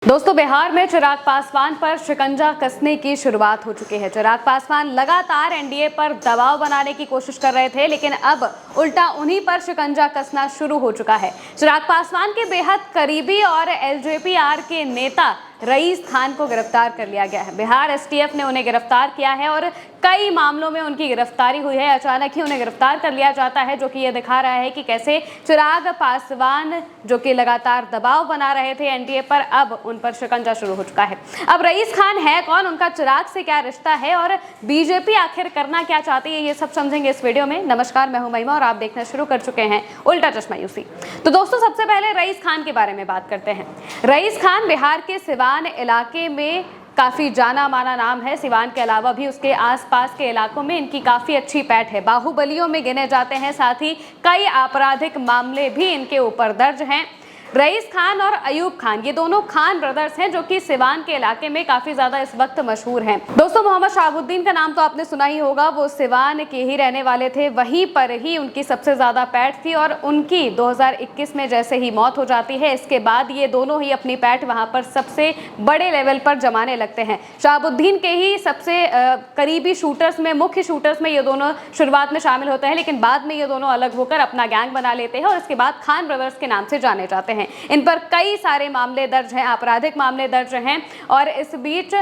दोस्तों, बिहार में चिराग पासवान पर शिकंजा कसने की शुरुआत हो चुकी है। चिराग पासवान लगातार एनडीए पर दबाव बनाने की कोशिश कर रहे थे, लेकिन अब उल्टा उन्हीं पर शिकंजा कसना शुरू हो चुका है। चिराग पासवान के बेहद करीबी और एलजेपी-आर के नेता रईस खान को गिरफ्तार कर लिया गया है। बिहार एसटीएफ ने उन्हें गिरफ्तार किया है और कई मामलों में उनकी गिरफ्तारी हुई है। अचानक ही उन्हें गिरफ्तार कर लिया जाता है, जो कि ये दिखा रहा है कि कैसे चिराग पासवान, जो कि लगातार दबाव बना रहे थे एनडीए पर, अब उन पर शिकंजा शुरू हो चुका है। अब रईस खान है कौन, उनका चिराग से क्या रिश्ता है और बीजेपी आखिर करना क्या चाहती है, ये सब समझेंगे इस वीडियो में। नमस्कार, मैं हूं महिमा और आप देखना शुरू कर चुके हैं उल्टा चश्मा यूसी। तो दोस्तों, सबसे पहले रईस खान के बारे में बात करते हैं। रईस खान बिहार के सिवान इलाके में काफी जाना माना नाम है। सिवान के अलावा भी उसके आसपास के इलाकों में इनकी काफी अच्छी पैठ है। बाहुबलियों में गिने जाते हैं, साथ ही कई आपराधिक मामले भी इनके ऊपर दर्ज हैं। रईस खान और अयूब खान, ये दोनों खान ब्रदर्स हैं, जो कि सिवान के इलाके में काफी ज्यादा इस वक्त मशहूर हैं। दोस्तों, मोहम्मद शहाबुद्दीन का नाम तो आपने सुना ही होगा। वो सिवान के ही रहने वाले थे, वहीं पर ही उनकी सबसे ज्यादा पैठ थी और उनकी 2021 में जैसे ही मौत हो जाती है, इसके बाद ये दोनों ही अपनी पैठ वहां पर सबसे बड़े लेवल पर जमाने लगते हैं। शहाबुद्दीन के ही सबसे करीबी शूटर्स में, मुख्य शूटर्स में ये दोनों शुरुआत में शामिल होते हैं, लेकिन बाद में ये दोनों अलग होकर अपना गैंग बना लेते हैं और इसके बाद खान ब्रदर्स के नाम से जाने जाते हैं। इन पर कई सारे मामले दर्ज हैं, आपराधिक मामले दर्ज हैं। और इस बीच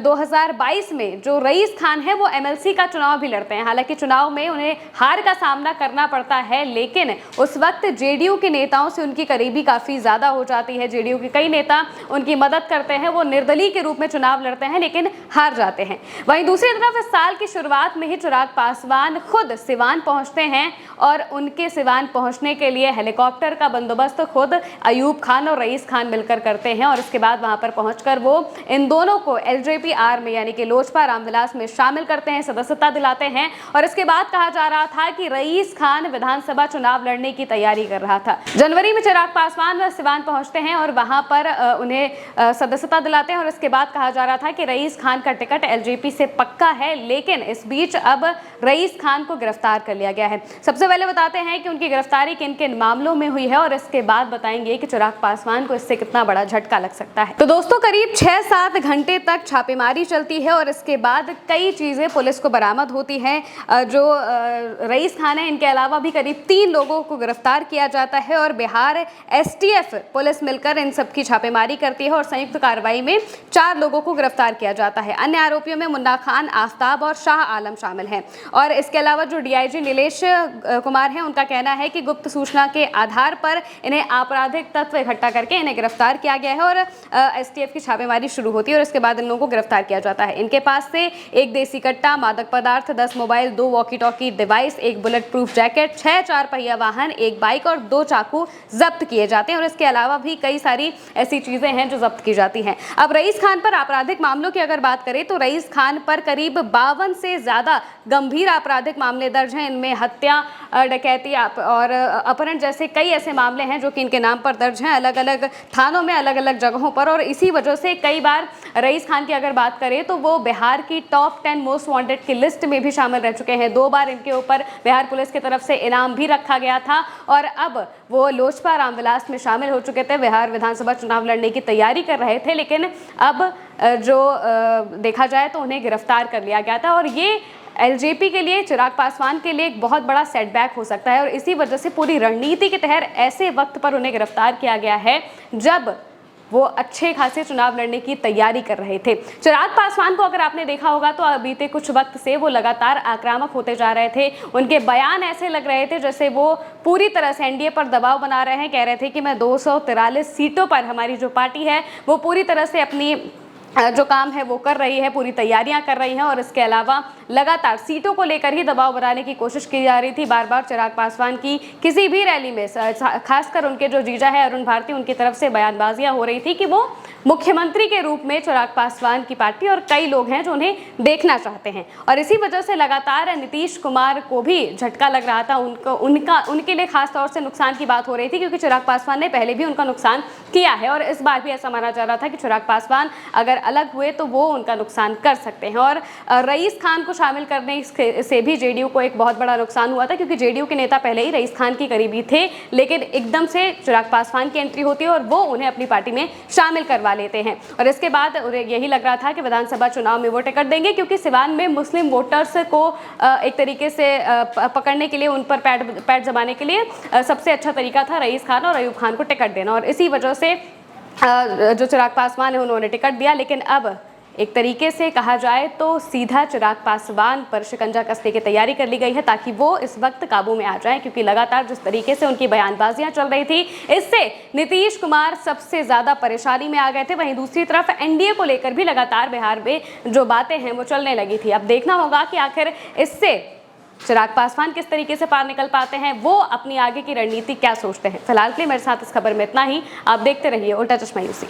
2022 में जो रईस खान है वो एमएलसी का चुनाव भी लड़ते हैं। हालांकि चुनाव में उन्हें हार का सामना करना पड़ता है, लेकिन उस वक्त जेडीयू के नेताओं से उनकी करीबी काफी ज्यादा हो जाती है। जेडीयू के कई नेता उनकी मदद करते हैं। वो निर्दलीय के रूप में चुनाव लड़ते हैं, लेकिन हार जाते हैं। वहीं दूसरी तरफ इस साल की शुरुआत में ही चिराग पासवान खुद सिवान पहुंचते हैं और उनके सिवान पहुंचने के लिए हेलीकॉप्टर का बंदोबस्त खुद अयूब खान और रईस खान मिलकर करते हैं और इसके बाद वहां पर पहुंचकर वो इन दोनों को एलजेपी-आर में, यानी कि लोजपा रामविलास में शामिल करते हैं, सदस्यता दिलाते हैं। और इसके बाद कहा जा रहा था कि रईस खान विधानसभा चुनाव लड़ने की तैयारी कर रहा था। जनवरी में चिराग पासवान सिवान पहुंचते हैं और वहां पर उन्हें सदस्यता दिलाते हैं और इसके बाद कहा जा रहा था कि रईस खान का टिकट एलजेपी से पक्का है, लेकिन इस बीच अब रईस खान को गिरफ्तार कर लिया गया है। सबसे पहले बताते हैं कि उनकी गिरफ्तारी किन किन मामलों में हुई है और इसके बाद बताएंगे कि चिराग पासवान को इससे कितना बड़ा झटका लग सकता है। तो दोस्तों, करीब 6-7 घंटे तक छापेमारी चलती है और इसके बाद कई चीजें पुलिस को बरामद होती हैं। जो रईस खान है, इनके अलावा भी करीब 3 लोगों को गिरफ्तार किया जाता है और बिहार एसटीएफ पुलिस मिलकर इन सब की छापेमारी करती है और संयुक्त कार्रवाई में 4 लोगों को गिरफ्तार किया जाता है। अन्य आरोपियों में मुन्ना खान, आफ्ताब और शाह आलम शामिल हैं। और इसके अलावा जो डीआईजी नीलेश कुमार हैं, उनका कहना है कि गुप्त सूचना के आधार पर इन्हें आपराधिक तत्व इकट्ठा करके इन्हें गिरफ्तार किया गया है और एसटीएफ की छापेमारी शुरू होती है और इसके बाद इन लोगों को गिरफ्तार किया जाता है। इनके पास से 1 देसी कट्टा, मादक पदार्थ, 10 mobile, 2 walkie talkie device, 1 bullet proof jacket, 6 4 पहिया वाहन, 1 बाइक और 2 चाकू जब्त किए जाते हैं और इसके अलावा भी कई सारी ऐसी चीजें हैं जो जब्त की जाती हैं। अब रईस खान पर आपराधिक मामलों की अगर बात करें तो रईस खान पर करीब 52 से ज्यादा गंभीर आपराधिक मामले दर्ज हैं। इनमें हत्या, डकैती और अपहरण जैसे कई ऐसे मामले हैं जो कि इनके नाम पर दर्ज हैं, अलग अलग थानों में, अलग अलग जगहों पर। और इसी वजह से कई बार रईस खान की अगर बात करें तो वो बिहार की टॉप 10 मोस्ट वांटेड की लिस्ट में भी शामिल रह चुके हैं। 2 बार इनके ऊपर बिहार पुलिस की तरफ से इनाम भी रखा गया था और अब वो लोजपा रामविलास में शामिल हो चुके थे। बिहार विधानसभा चुनाव लड़ने की तैयारी कर रहे थे, लेकिन अब जो देखा जाए तो उन्हें गिरफ्तार कर लिया गया था और ये एलजेपी के लिए, चिराग पासवान के लिए एक बहुत बड़ा सेटबैक हो सकता है। और इसी वजह से पूरी रणनीति के तहत ऐसे वक्त पर उन्हें गिरफ्तार किया गया है जब वो अच्छे खासे चुनाव लड़ने की तैयारी कर रहे थे। चिराग पासवान को अगर आपने देखा होगा तो बीते कुछ वक्त से वो लगातार आक्रामक होते जा रहे थे। उनके बयान ऐसे लग रहे थे जैसे वो पूरी तरह से एनडीए पर दबाव बना रहे हैं। कह रहे थे कि मैं 243 सीटों पर, हमारी जो पार्टी है वो पूरी तरह से अपनी जो काम है वो कर रही है, पूरी तैयारियां कर रही हैं और इसके अलावा लगातार सीटों को लेकर ही दबाव बनाने की कोशिश की जा रही थी। बार बार चिराग पासवान की किसी भी रैली में, खासकर उनके जो जीजा है अरुण भारती, उनकी तरफ से बयानबाजियां हो रही थी कि वो मुख्यमंत्री के रूप में चिराग पासवान की पार्टी और कई लोग हैं जो उन्हें देखना चाहते हैं। और इसी वजह से लगातार नीतीश कुमार को भी झटका लग रहा था। उनके लिए खास तौर से नुकसान की बात हो रही थी, क्योंकि चिराग पासवान ने पहले भी उनका नुकसान किया है और इस बार भी ऐसा माना जा रहा था कि चिराग पासवान अगर अलग हुए तो वो उनका नुकसान कर सकते हैं। और रईस खान को शामिल करने से भी जेडीयू को एक बहुत बड़ा नुकसान हुआ था, क्योंकि जेडीयू के नेता पहले ही रईस खान की करीबी थे, लेकिन एकदम से चिराग पासवान की एंट्री होती है और वो उन्हें अपनी पार्टी में शामिल करवा लेते हैं। और इसके बाद यही लग रहा था कि विधानसभा चुनाव में वो टिकट देंगे, क्योंकि सिवान में मुस्लिम वोटर्स को एक तरीके से पकड़ने के लिए, उन पर पैड जमाने के लिए सबसे अच्छा तरीका था रईस खान और अयूब खान को टिकट देना। और इसी वजह से जो चिराग पासवान है उन्होंने टिकट दिया। लेकिन अब एक तरीके से कहा जाए तो सीधा चिराग पासवान पर शिकंजा कसने की तैयारी कर ली गई है, ताकि वो इस वक्त काबू में आ जाएं, क्योंकि लगातार जिस तरीके से उनकी बयानबाजियां चल रही थी, इससे नीतीश कुमार सबसे ज़्यादा परेशानी में आ गए थे। वहीं दूसरी तरफ एनडीए को लेकर भी लगातार बिहार में जो बातें हैं वो चलने लगी थी। अब देखना होगा कि आखिर इससे चिराग पासवान किस तरीके से पार निकल पाते हैं, वो अपनी आगे की रणनीति क्या सोचते हैं। फिलहाल के लिए मेरे साथ इस खबर में इतना ही। आप देखते रहिए उल्टा चश्मा यूसी।